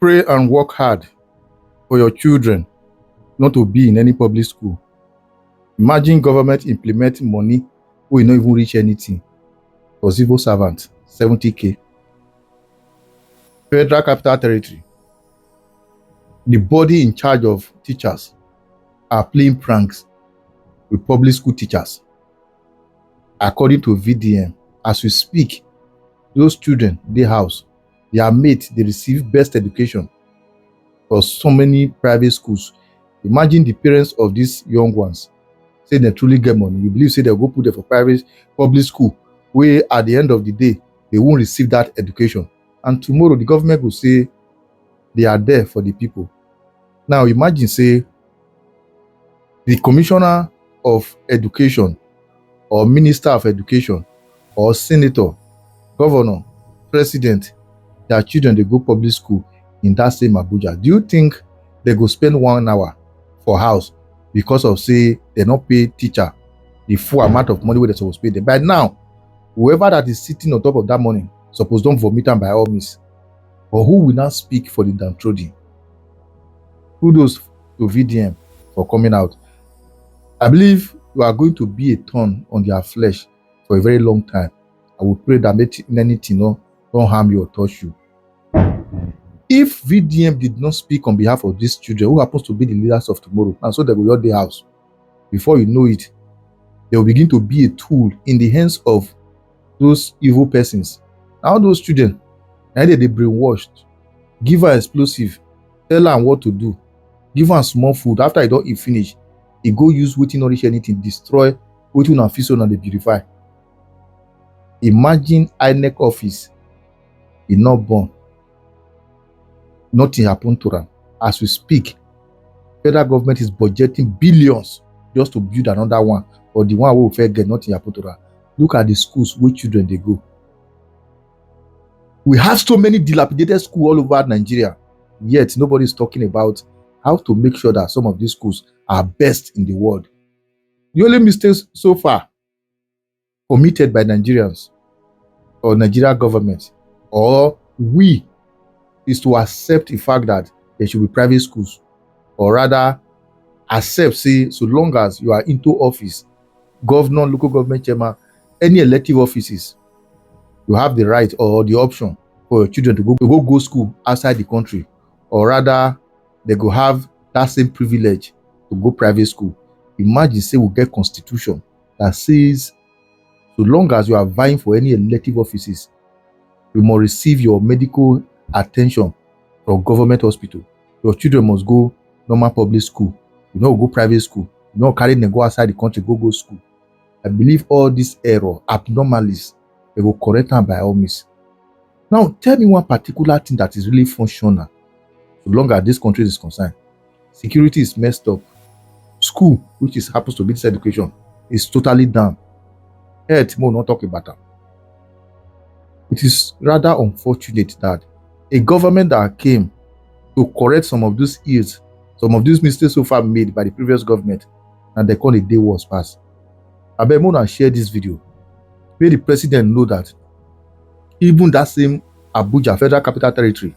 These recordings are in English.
pray and work hard for your children not to be in any public school. Imagine government implementing money wey no even reach anything for civil servants, 70k. Federal Capital Territory, the body in charge of teachers are playing pranks with public school teachers. According to VDM, as we speak, those children, their house, their mates, they receive best education for so many private schools. Imagine the parents of these young ones say they truly get money. You believe say they'll go put them for public school, where at the end of the day, they won't receive that education. And tomorrow the government will say they are there for the people. Now imagine say the commissioner of education or minister of education or senator, governor, president, their children they go public school in that same Abuja. Do you think they go spend 1 hour for house because of say they not pay teacher the full amount of money where they supposed to pay them? By now, whoever that is sitting on top of that money suppose don't vomit them by all means. But who will not speak for the downtrodden? Kudos to VDM for coming out. I believe you are going to be a thorn on their flesh for a very long time. I will pray that anything don't harm you or touch you. If VDM did not speak on behalf of these children, who happens to be the leaders of tomorrow, and so they will your house, before you know it, they will begin to be a tool in the hands of those evil persons. Now those children, now they brainwashed, give her explosive, tell her what to do, give her small food. After I don't eat finish, he go use waiting not reach anything, destroy waiting on fish and they beautify. Imagine INEC office, he not born. Nothing happened to them. As we speak, federal government is budgeting billions just to build another one, or the one we will fair get, nothing happened to them. Look at the schools where children they go. We have so many dilapidated schools all over Nigeria, yet nobody is talking about how to make sure that some of these schools are best in the world. The only mistakes so far committed by Nigerians or Nigeria government or we is to accept the fact that there should be private schools, or rather accept, say, so long as you are into office, governor, local government chairman, any elective offices, you have the right or the option for your children to go school outside the country, or rather they go have that same privilege to go private school. Imagine say we get constitution that says so long as you are vying for any elective offices, you must receive your medical attention from government hospital. Your children must go normal public school. You know, go private school. You know, carry them go outside the country, go school. I believe all these error, abnormalities, they will correct them by all means. Now, tell me one particular thing that is really functional, so long as this country is concerned. Security is messed up. School, which is happens to be this education, is totally down. Health, more not talking about that. It is rather unfortunate that a government that came to correct some of those ills, some of these mistakes so far made by the previous government, and they call it day was passed. I beg more and share this video. May the president know that even that same Abuja, Federal Capital Territory,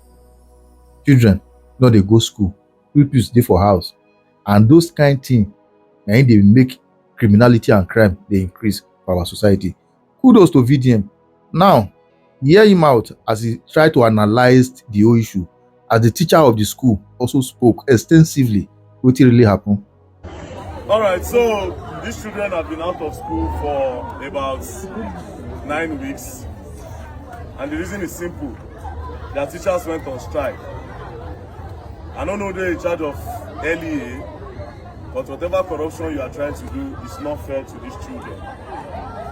children, no, they go school, pupils dey for house, and those kind things, and they make criminality and crime they increase for our society. Kudos to VDM. Now, hear him out as he tried to analyze the whole issue. As the teacher of the school also spoke extensively, what really happened. All right, so these children have been out of school for about 9 weeks, and the reason is simple. Their teachers went on strike. I don't know they're in charge of LEA, but whatever corruption you are trying to do is not fair to these children.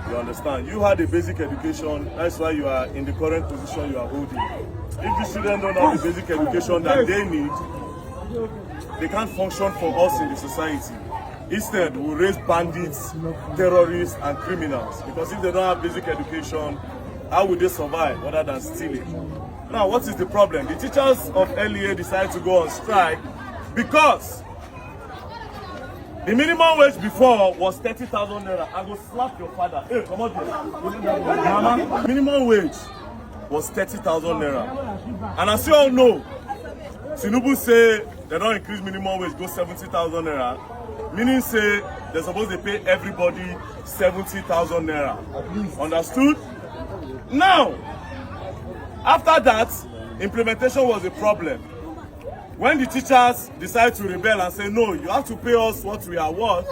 You understand? You had a basic education, that's why you are in the current position you are holding. If these children don't have the basic education that they need, they can't function for us in the society. Instead, we'll raise bandits, terrorists, and criminals. Because if they don't have basic education, how will they survive other than stealing? Now, what is the problem? The teachers of LEA decided to go on strike because the minimum wage before was 30,000 naira. I go slap your father. Hey, come on here. Mama, minimum wage was 30,000 naira. And as you all know, Tinubu say they don't increase minimum wage, go 70,000 naira. Meaning say they're supposed to pay everybody 70,000 naira. Understood? Now, after that, implementation was a problem. When the teachers decided to rebel and say, no, you have to pay us what we are worth,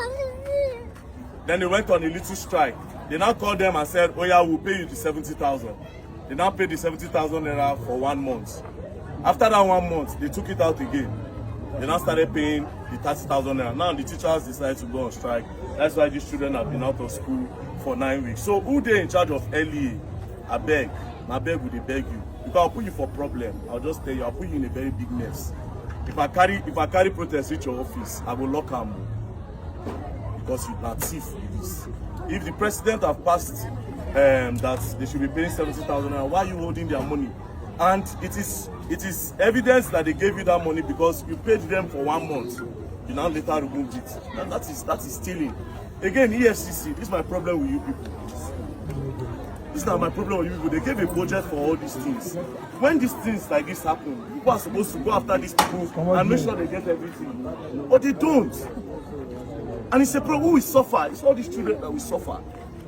then they went on a little strike. They now called them and said, oh yeah, we'll pay you the 70,000. They now paid the 70,000 naira for 1 month. After that 1 month, they took it out again. They now started paying the 30,000 naira. Now the teachers decided to go on strike. That's why these children have been out of school for 9 weeks. So who they in charge of LEA? I beg would they beg you? Because I'll put you for problem. I'll just tell you, I'll put you in a very big mess. If I carry protest reach your office, I will lock them. Because you are thief with this. If the president have passed that they should be paying 70,000 naira, why are you holding their money? And it is evidence that they gave you that money because you paid them for 1 month. You now later removed it. And that is stealing. Again, EFCC, this is my problem with you people. This is not my problem with you people. They gave a budget for all these things. When these things like this happen, people are supposed to go after these people and make sure they get everything. But they don't. And it's a problem. Who will suffer? It's all these children that will suffer.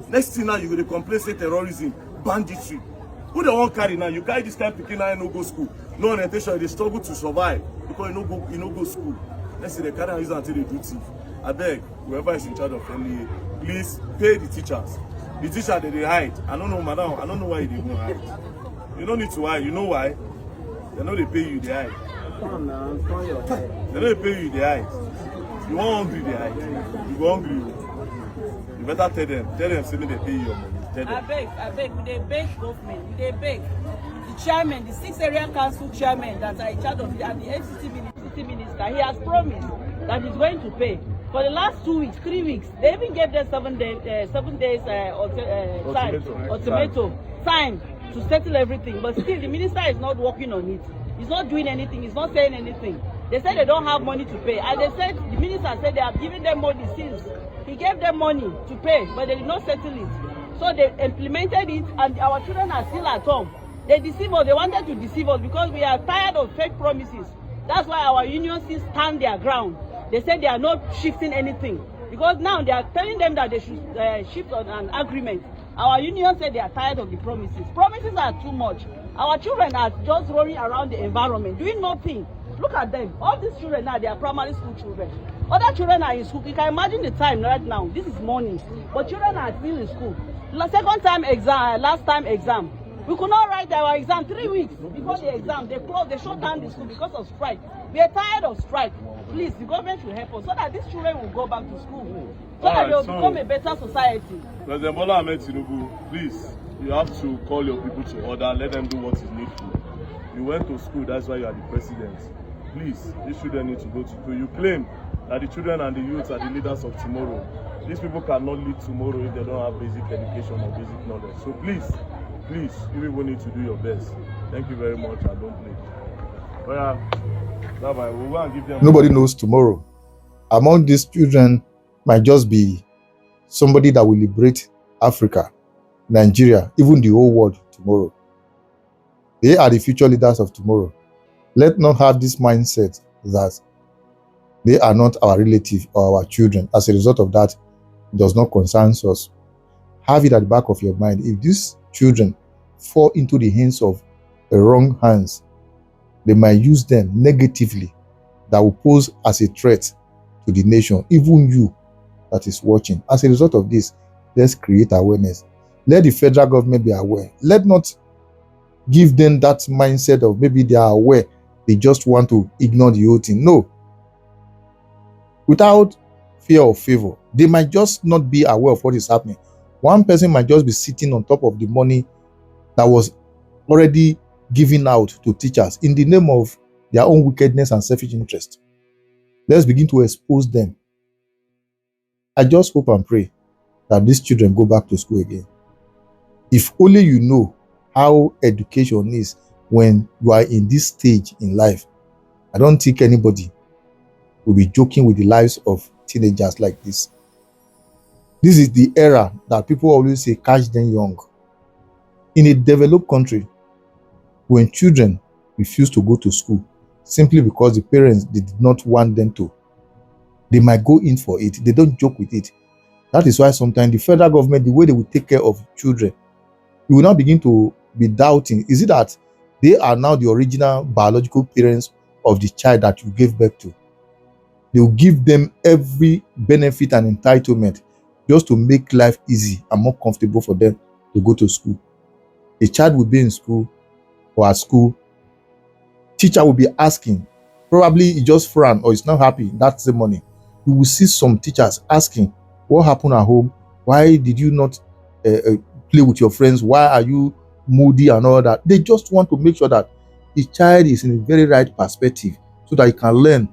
Next thing now, you're going to complain, say terrorism, banditry. Who they won't carry now? You carry this kind of picking now, no go school. No orientation, they struggle to survive because you no go school. Let's see, they carry use until they do thief. I beg, whoever is in charge of LEA, please pay the teachers. The teacher they hide. I don't know, madam. I don't know why they don't hide. You don't need to hide. You know why? They know they pay you, they hide. They know they pay you, they hide. You want hungry, they hide. You go hungry. You better tell them, say they pay you your money. Tell them. I beg, we dey beg government, we dey beg. The chairman, the 6 area council chairman that are in charge of and the FCT minister, he has promised that he's going to pay. For the last 2 weeks, 3 weeks, they even gave them 7 days time to settle everything. But still, the minister is not working on it. He's not doing anything. He's not saying anything. They said they don't have money to pay. And they said, the minister said they have given them money since. He gave them money to pay, but they did not settle it. So they implemented it, and our children are still at home. They deceive us. They wanted to deceive us because we are tired of fake promises. That's why our unions still stand their ground. They said they are not shifting anything. Because now they are telling them that they should shift on an agreement. Our union said they are tired of the promises. Promises are too much. Our children are just rolling around the environment, doing nothing. Look at them. All these children now, they are primary school children. Other children are in school. You can imagine the time right now. This is morning. But children are still in school. Second time exam, last time exam. We could not write our exam 3 weeks before the exam. They closed, they shut down the school because of strike. We are tired of strike. Please, the government should help us so that these children will go back to school. So that they will become a better society. President Bola Ahmed Tinubu, please, you have to call your people to order. Let them do what is needful. You went to school, that's why you are the president. Please, these children need to go to school. You claim that the children and the youth are the leaders of tomorrow. These people cannot lead tomorrow if they don't have basic education or basic knowledge. So please, you people need to do your best. Thank you very much and don't play. Well, bye-bye. We'll go and give them. Nobody knows tomorrow. Among these children might just be somebody that will liberate Africa, Nigeria, even the whole world tomorrow. They are the future leaders of tomorrow. Let's not have this mindset that they are not our relative or our children. As a result of that, it does not concern us. Have it at the back of your mind. If these children fall into the hands of the wrong hands, they might use them negatively, that will pose as a threat to the nation, even you that is watching. As a result of this, let's create awareness. Let the federal government be aware. Let not give them that mindset of maybe they are aware, they just want to ignore the whole thing. No. Without fear or favor, they might just not be aware of what is happening. One person might just be sitting on top of the money that was already given out to teachers in the name of their own wickedness and selfish interest. Let's begin to expose them. I just hope and pray that these children go back to school again. If only you know how education is when you are in this stage in life, I don't think anybody will be joking with the lives of teenagers like this. This is the era that people always say, catch them young. In a developed country, when children refuse to go to school, simply because the parents did not want them to. They might go in for it. They don't joke with it. That is why sometimes the federal government, the way they will take care of children, you will now begin to be doubting. Is it that they are now the original biological parents of the child that you gave birth to? They will give them every benefit and entitlement just to make life easy and more comfortable for them to go to school. A child will be in school or at school. Teacher will be asking, probably he just frown or is not happy that same morning. You will see some teachers asking, what happened at home? Why did you not play with your friends? Why are you moody and all that? They just want to make sure that the child is in a very right perspective so that he can learn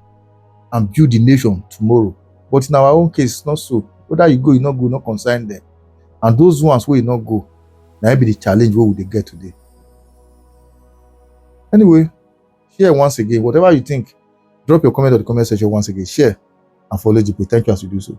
and build the nation tomorrow. But in our own case, it's not so. Whether you go, you not go, not concern them. And those ones who will not go, that be the challenge where will they get today. Anyway, share once again. Whatever you think, drop your comment on the comment section once again. Share and follow GP. Thank you as you do so.